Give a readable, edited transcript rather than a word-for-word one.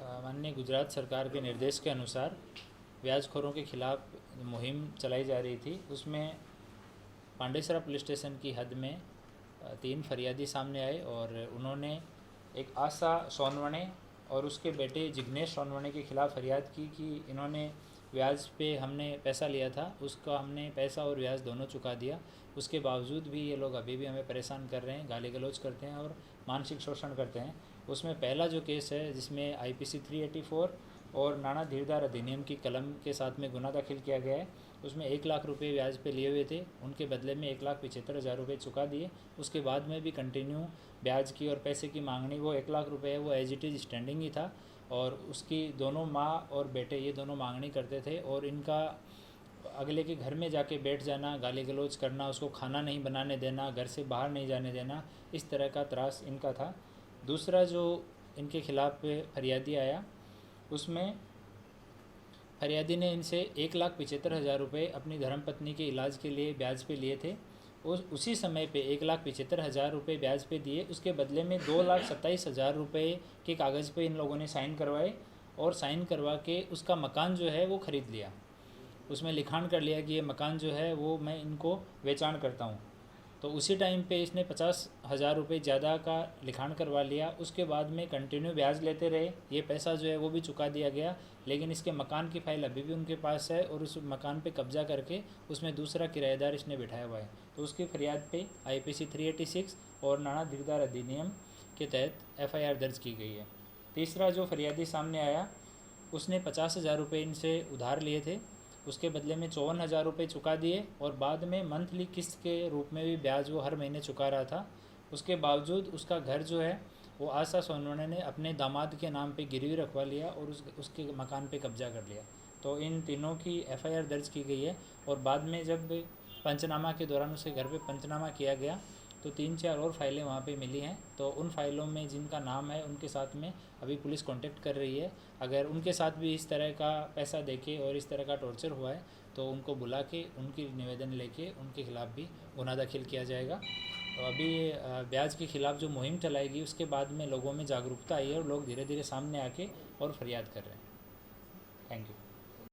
माननीय गुजरात सरकार के निर्देश के अनुसार ब्याजखोरों के खिलाफ मुहिम चलाई जा रही थी। उसमें पांडेसरा पुलिस स्टेशन की हद में 3 फरियादी सामने आए और उन्होंने एक आशा सोनवणे और उसके बेटे जिग्नेश सोनवणे के खिलाफ फरियाद की कि इन्होंने ब्याज पे हमने पैसा लिया था, उसका हमने पैसा और ब्याज दोनों चुका दिया। उसके बावजूद भी ये लोग अभी भी हमें परेशान कर रहे हैं, गाली गलौज करते हैं और मानसिक शोषण करते हैं। उसमें पहला जो केस है जिसमें IPC 384 और नाना धीरदार अधिनियम की कलम के साथ में गुना दाखिल किया गया है, उसमें 1 लाख रुपये ब्याज पे लिए हुए थे, उनके बदले में 1,75,000 रुपये चुका दिए। उसके बाद में भी कंटिन्यू ब्याज की और पैसे की मांगनी, वो 1 लाख रुपये है वो एज इट इज़ स्टैंडिंग ही था और उसकी दोनों माँ और बेटे ये दोनों मांगनी करते थे और इनका अगले के घर में जाके बैठ जाना, गाली गलौज करना, उसको खाना नहीं बनाने देना, घर से बाहर नहीं जाने देना, इस तरह का त्रास इनका था। दूसरा जो इनके खिलाफ फरियादी आया, उसमें फरियादी ने इनसे 1,75,000 रुपये अपनी धर्मपत्नी के इलाज के लिए ब्याज पे लिए थे। उसी समय पे 1,75,000 रुपये ब्याज पे दिए। उसके बदले में 2,27,000 रुपये के कागज़ पे इन लोगों ने साइन करवाए और साइन करवा के उसका मकान जो है वो ख़रीद लिया। उसमें लिखान कर लिया कि ये मकान जो है वो मैं इनको बेचान करता हूँ। तो उसी टाइम पे इसने 50,000 रुपये ज़्यादा का लिखान करवा लिया। उसके बाद में कंटिन्यू ब्याज लेते रहे, ये पैसा जो है वो भी चुका दिया गया, लेकिन इसके मकान की फ़ाइल अभी भी उनके पास है और उस मकान पे कब्जा करके उसमें दूसरा किराएदार इसने बिठाया हुआ है। तो उसकी फरियाद पे IPC 386 और नाना धीरदार अधिनियम के तहत FIR दर्ज की गई है। तीसरा जो फरियादी सामने आया, उसने 50,000 रुपये इनसे उधार लिए थे, उसके बदले में 54,000 रुपये चुका दिए और बाद में मंथली किस्त के रूप में भी ब्याज वो हर महीने चुका रहा था। उसके बावजूद उसका घर जो है वो आशा सोनवणे ने अपने दामाद के नाम पे गिरवी रखवा लिया और उसके मकान पे कब्जा कर लिया। तो इन तीनों की FIR दर्ज की गई है और बाद में जब पंचनामा के दौरान उसके घर पे पंचनामा किया गया तो 3-4 और फाइलें वहाँ पे मिली हैं। तो उन फाइलों में जिनका नाम है उनके साथ में अभी पुलिस कांटेक्ट कर रही है। अगर उनके साथ भी इस तरह का पैसा देके और इस तरह का टॉर्चर हुआ है तो उनको बुला के उनकी निवेदन लेके उनके खिलाफ़ भी गुनाह दाखिल किया जाएगा। तो अभी ब्याज के खिलाफ़ जो मुहिम चलाएगी उसके बाद में लोगों में जागरूकता आई है और लोग धीरे धीरे सामने आके और फरियाद कर रहे हैं। Thank you.